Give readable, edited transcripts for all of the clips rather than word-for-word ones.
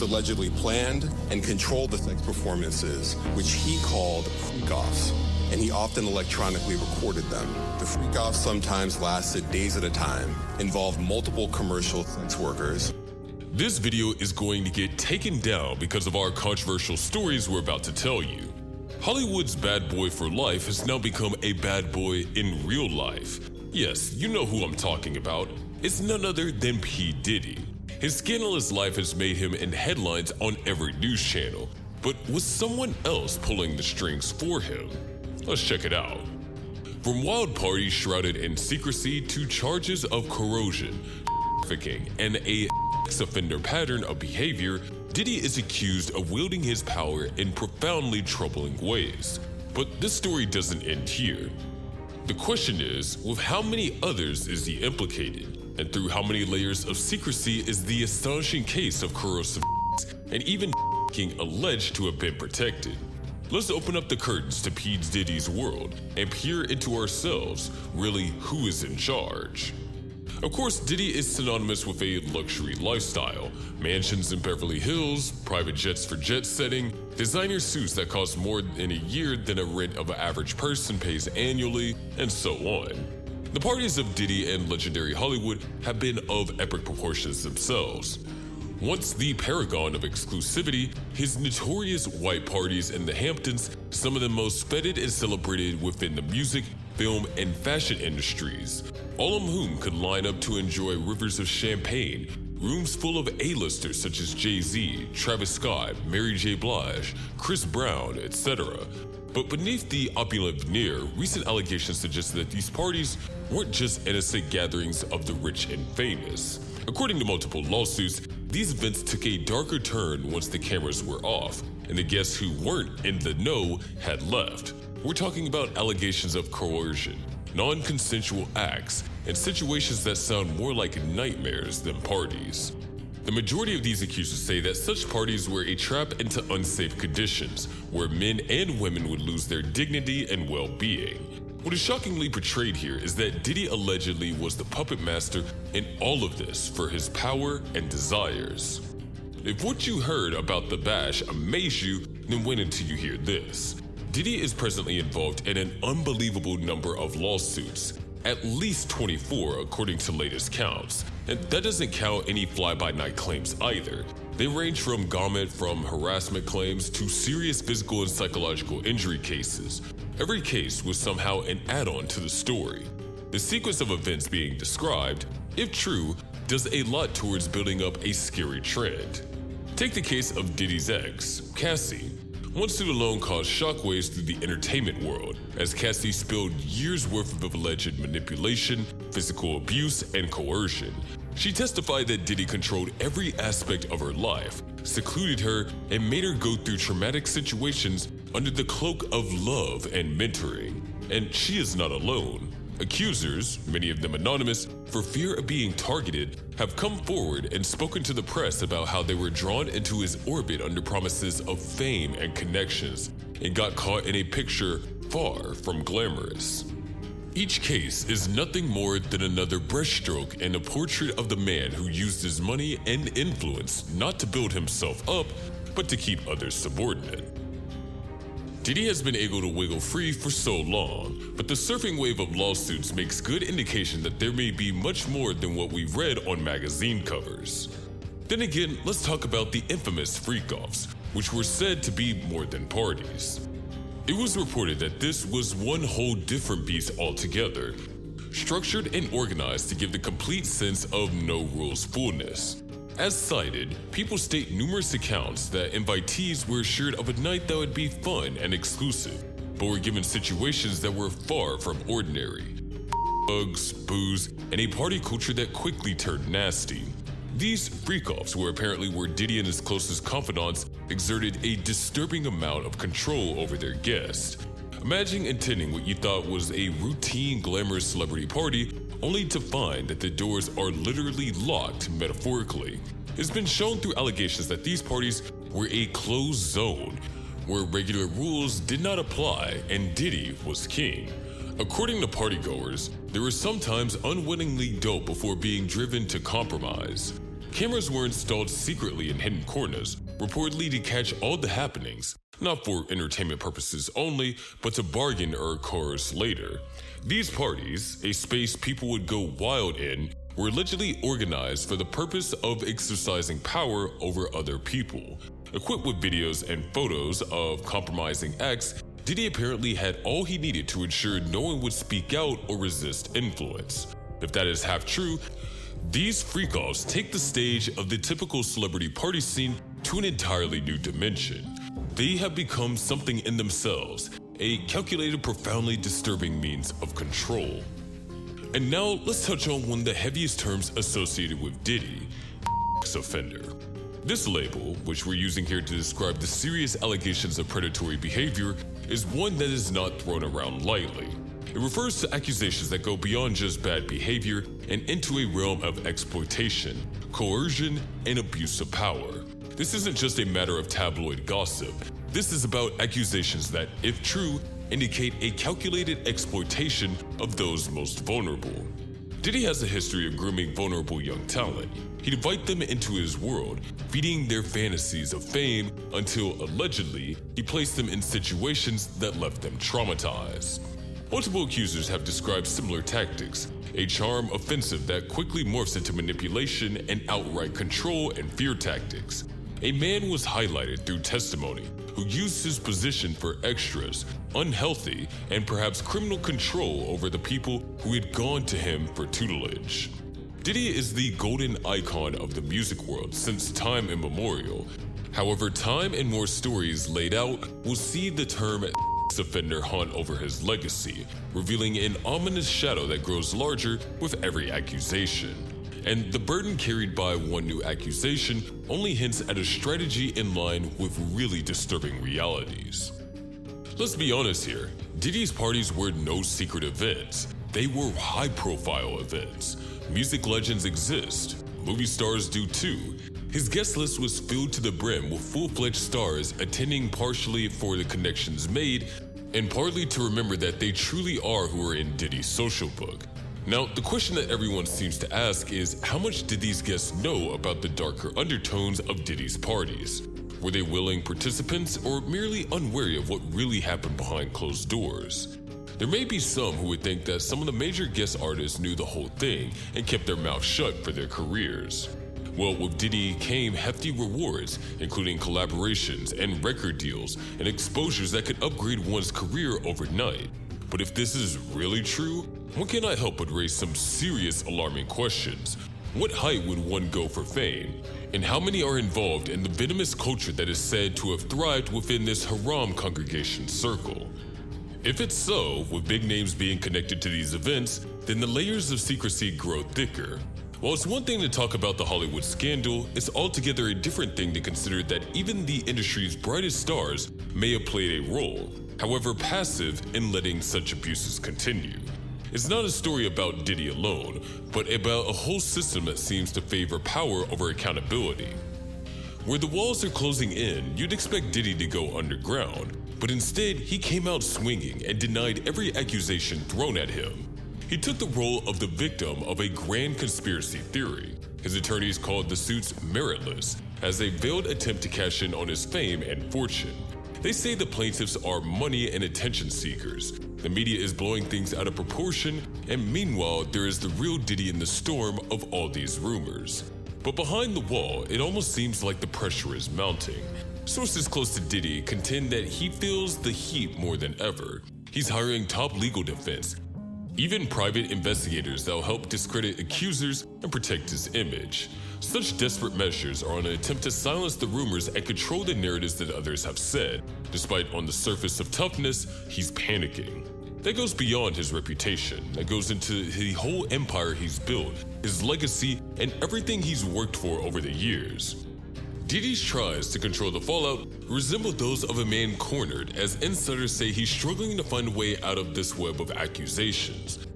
Members allegedly planned and controlled the sex performances, which he called freak-offs, and he often electronically recorded them. The freak-offs sometimes lasted days at a time, involved multiple commercial sex workers. This video is going to get taken down because of our controversial stories we're about to tell you. Hollywood's bad boy for life has now become a bad boy in real life. Yes, you know who I'm talking about. It's none other than P. Diddy. His scandalous life has made him in headlines on every news channel, but was someone else pulling the strings for him? Let's check it out. From wild parties shrouded in secrecy to charges of corrosion, trafficking, and a offender pattern of behavior, Diddy is accused of wielding his power in profoundly troubling ways. But this story doesn't end here. The question is, with how many others is he implicated? And through how many layers of secrecy is the astonishing case of corrosive and even alleged to have been protected? Let's open up the curtains to P. Diddy's world and peer into ourselves. Really, who is in charge? Of course, Diddy is synonymous with a luxury lifestyle. Mansions in Beverly Hills, private jets for jet setting, designer suits that cost more in a year than a rent of an average person pays annually, and so on. The parties of Diddy and legendary Hollywood have been of epic proportions themselves. Once the paragon of exclusivity, his notorious white parties in the Hamptons, some of the most feted and celebrated within the music, film, and fashion industries, all of whom could line up to enjoy rivers of champagne, rooms full of A-listers such as Jay-Z, Travis Scott, Mary J. Blige, Chris Brown, etc. But beneath the opulent veneer, recent allegations suggest that these parties weren't just innocent gatherings of the rich and famous. According to multiple lawsuits, these events took a darker turn once the cameras were off, and the guests who weren't in the know had left. We're talking about allegations of coercion, non-consensual acts, and situations that sound more like nightmares than parties. The majority of these accusers say that such parties were a trap into unsafe conditions, where men and women would lose their dignity and well-being. What is shockingly portrayed here is that Diddy allegedly was the puppet master in all of this for his power and desires. If what you heard about the bash amazed you, then wait until you hear this. Diddy is presently involved in an unbelievable number of lawsuits, at least 24 according to latest counts, and that doesn't count any fly-by-night claims either. They range from harassment claims to serious physical and psychological injury cases. Every case was somehow an add-on to the story. The sequence of events being described, if true, does a lot towards building up a scary trend. Take the case of Diddy's ex, Cassie. One suit alone caused shockwaves through the entertainment world, as Cassie spilled years' worth of alleged manipulation, physical abuse, and coercion. She testified that Diddy controlled every aspect of her life, secluded her, and made her go through traumatic situations under the cloak of love and mentoring. And she is not alone. Accusers, many of them anonymous, for fear of being targeted, have come forward and spoken to the press about how they were drawn into his orbit under promises of fame and connections, and got caught in a picture far from glamorous. Each case is nothing more than another brushstroke in a portrait of the man who used his money and influence not to build himself up, but to keep others subordinate. Diddy has been able to wiggle free for so long, but the surfing wave of lawsuits makes good indication that there may be much more than what we've read on magazine covers. Then again, let's talk about the infamous freak-offs, which were said to be more than parties. It was reported that this was one whole different beast altogether, structured and organized to give the complete sense of no rules fullness. As cited, people state numerous accounts that invitees were assured of a night that would be fun and exclusive, but were given situations that were far from ordinary. Drugs, booze, and a party culture that quickly turned nasty. These freak-offs were apparently where Diddy and his closest confidants exerted a disturbing amount of control over their guests. Imagine attending what you thought was a routine glamorous celebrity party, only to find that the doors are literally locked metaphorically. It's been shown through allegations that these parties were a closed zone, where regular rules did not apply and Diddy was king. According to partygoers, they were sometimes unwittingly doped before being driven to compromise. Cameras were installed secretly in hidden corners, reportedly to catch all the happenings, not for entertainment purposes only, but to bargain or coerce later. These parties, a space people would go wild in, were allegedly organized for the purpose of exercising power over other people. Equipped with videos and photos of compromising acts, Diddy apparently had all he needed to ensure no one would speak out or resist influence. If that is half true, these freak-offs take the stage of the typical celebrity party scene to an entirely new dimension. They have become something in themselves, a calculated, profoundly disturbing means of control. And now let's touch on one of the heaviest terms associated with Diddy, offender. This label, which we're using here to describe the serious allegations of predatory behavior, is one that is not thrown around lightly. It refers to accusations that go beyond just bad behavior and into a realm of exploitation, coercion, and abuse of power. This isn't just a matter of tabloid gossip. This is about accusations that, if true, indicate a calculated exploitation of those most vulnerable. Diddy has a history of grooming vulnerable young talent. He'd invite them into his world, feeding their fantasies of fame until, allegedly, he placed them in situations that left them traumatized. Multiple accusers have described similar tactics, a charm offensive that quickly morphs into manipulation and outright control and fear tactics. A man was highlighted through testimony who used his position for extras, unhealthy, and perhaps criminal control over the people who had gone to him for tutelage. Diddy is the golden icon of the music world since time immemorial. However, time and more stories laid out will see the term offender haunt over his legacy, revealing an ominous shadow that grows larger with every accusation. And the burden carried by one new accusation only hints at a strategy in line with really disturbing realities. Let's be honest here, Diddy's parties were no secret events. They were high-profile events. Music legends exist. Movie stars do too. His guest list was filled to the brim with full-fledged stars attending partially for the connections made and partly to remember that they truly are who are in Diddy's social book. Now, the question that everyone seems to ask is, how much did these guests know about the darker undertones of Diddy's parties? Were they willing participants or merely unwary of what really happened behind closed doors? There may be some who would think that some of the major guest artists knew the whole thing and kept their mouths shut for their careers. Well, with Diddy came hefty rewards, including collaborations and record deals and exposures that could upgrade one's career overnight. But if this is really true, one cannot help but raise some serious alarming questions. What height would one go for fame? And how many are involved in the venomous culture that is said to have thrived within this haram congregation circle? If it's so, with big names being connected to these events, then the layers of secrecy grow thicker. While it's one thing to talk about the Hollywood scandal, it's altogether a different thing to consider that even the industry's brightest stars may have played a role, however passive, in letting such abuses continue. It's not a story about Diddy alone, but about a whole system that seems to favor power over accountability. Where the walls are closing in, you'd expect Diddy to go underground, but instead he came out swinging and denied every accusation thrown at him. He took the role of the victim of a grand conspiracy theory. His attorneys called the suits meritless, as a veiled attempt to cash in on his fame and fortune. They say the plaintiffs are money and attention seekers. The media is blowing things out of proportion, and meanwhile, there is the real Diddy in the storm of all these rumors. But behind the wall, it almost seems like the pressure is mounting. Sources close to Diddy contend that he feels the heat more than ever. He's hiring top legal defense, even private investigators that will help discredit accusers and protect his image. Such desperate measures are an attempt to silence the rumors and control the narratives that others have said. Despite on the surface of toughness, he's panicking. That goes beyond his reputation. That goes into the whole empire he's built, his legacy, and everything he's worked for over the years. Diddy's tries to control the fallout resemble those of a man cornered, as insiders say he's struggling to find a way out of this web of accusations.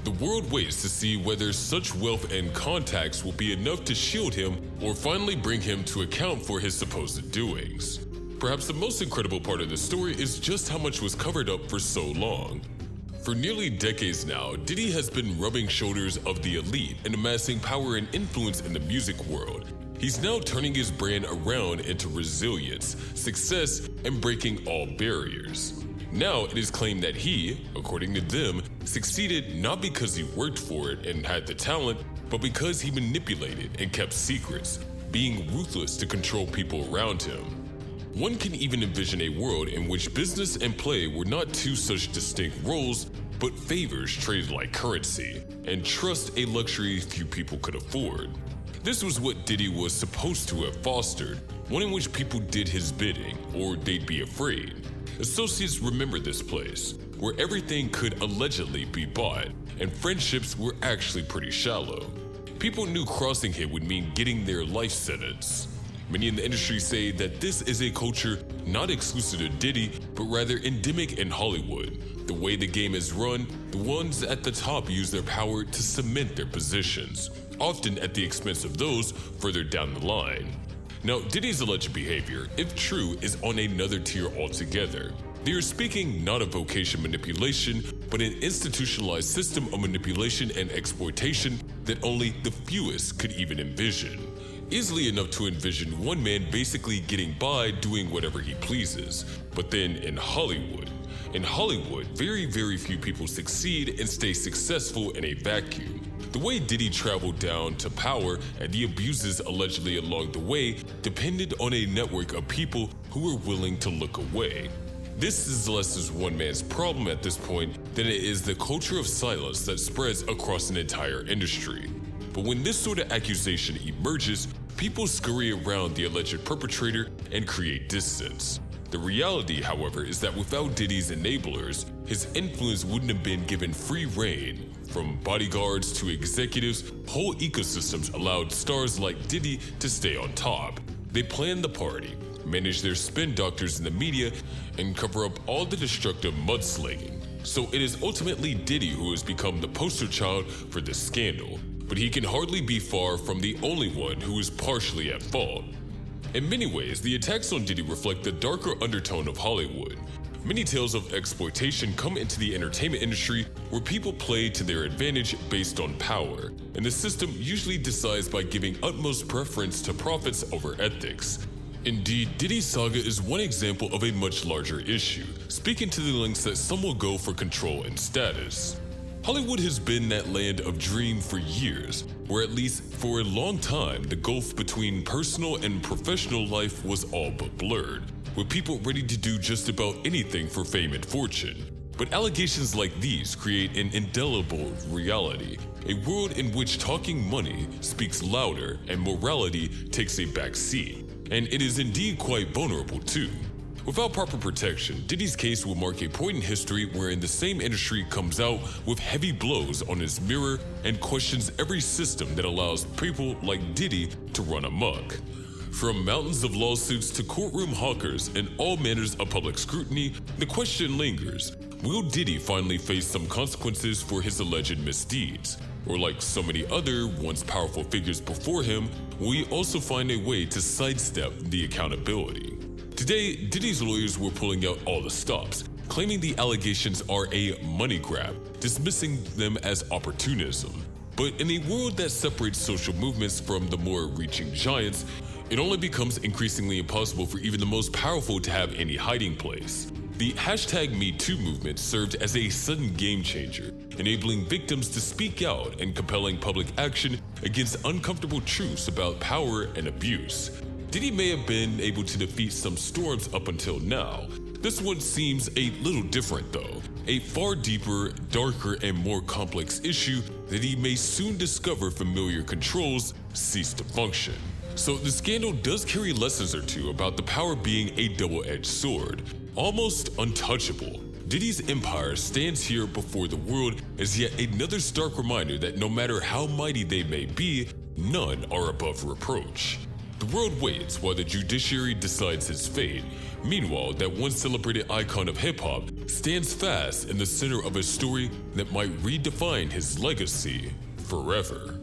The world waits to see whether such wealth and contacts will be enough to shield him or finally bring him to account for his supposed doings. Perhaps the most incredible part of the story is just how much was covered up for so long. For nearly decades now, Diddy has been rubbing shoulders of the elite and amassing power and influence in the music world. He's now turning his brand around into resilience, success, and breaking all barriers. Now it is claimed that he, according to them, succeeded not because he worked for it and had the talent, but because he manipulated and kept secrets, being ruthless to control people around him. One can even envision a world in which business and play were not two such distinct roles, but favors traded like currency, and trust a luxury few people could afford. This was what Diddy was supposed to have fostered, one in which people did his bidding, or they'd be afraid. Associates remember this place, where everything could allegedly be bought, and friendships were actually pretty shallow. People knew crossing him would mean getting their life sentence. Many in the industry say that this is a culture not exclusive to Diddy, but rather endemic in Hollywood. The way the game is run, the ones at the top use their power to cement their positions, often at the expense of those further down the line. Now, Diddy's alleged behavior, if true, is on another tier altogether. They are speaking not of vocation manipulation, but an institutionalized system of manipulation and exploitation that only the fewest could even envision. Easily enough to envision one man basically getting by doing whatever he pleases. But then in Hollywood, very few people succeed and stay successful in a vacuum. The way Diddy traveled down to power and the abuses allegedly along the way depended on a network of people who were willing to look away. This is less as one man's problem at this point than it is the culture of silence that spreads across an entire industry. But when this sort of accusation emerges, people scurry around the alleged perpetrator and create distance. The reality, however, is that without Diddy's enablers, his influence wouldn't have been given free rein. From bodyguards to executives, whole ecosystems allowed stars like Diddy to stay on top. They planned the party, managed their spin doctors in the media, and cover up all the destructive mudslinging. So it is ultimately Diddy who has become the poster child for this scandal, but he can hardly be far from the only one who is partially at fault. In many ways, the attacks on Diddy reflect the darker undertone of Hollywood. Many tales of exploitation come into the entertainment industry where people play to their advantage based on power, and the system usually decides by giving utmost preference to profits over ethics. Indeed, Diddy's saga is one example of a much larger issue, speaking to the lengths that some will go for control and status. Hollywood has been that land of dream for years, where at least for a long time the gulf between personal and professional life was all but blurred, with people ready to do just about anything for fame and fortune. But allegations like these create an indelible reality, a world in which talking money speaks louder and morality takes a back seat. And it is indeed quite vulnerable too. Without proper protection, Diddy's case will mark a point in history wherein the same industry comes out with heavy blows on its mirror and questions every system that allows people like Diddy to run amok. From mountains of lawsuits to courtroom hawkers and all manners of public scrutiny, the question lingers: will Diddy finally face some consequences for his alleged misdeeds? Or like so many other once powerful figures before him, will he also find a way to sidestep the accountability? Today, Diddy's lawyers were pulling out all the stops, claiming the allegations are a money grab, dismissing them as opportunism. But in a world that separates social movements from the more reaching giants, it only becomes increasingly impossible for even the most powerful to have any hiding place. The #MeToo movement served as a sudden game changer, enabling victims to speak out and compelling public action against uncomfortable truths about power and abuse. Diddy may have been able to defeat some storms up until now. This one seems a little different though, a far deeper, darker, and more complex issue that he may soon discover familiar controls cease to function. So the scandal does carry lessons or two about the power being a double-edged sword, almost untouchable. Diddy's empire stands here before the world as yet another stark reminder that no matter how mighty they may be, none are above reproach. The world waits while the judiciary decides his fate. Meanwhile, that one celebrated icon of hip-hop stands fast in the center of a story that might redefine his legacy forever.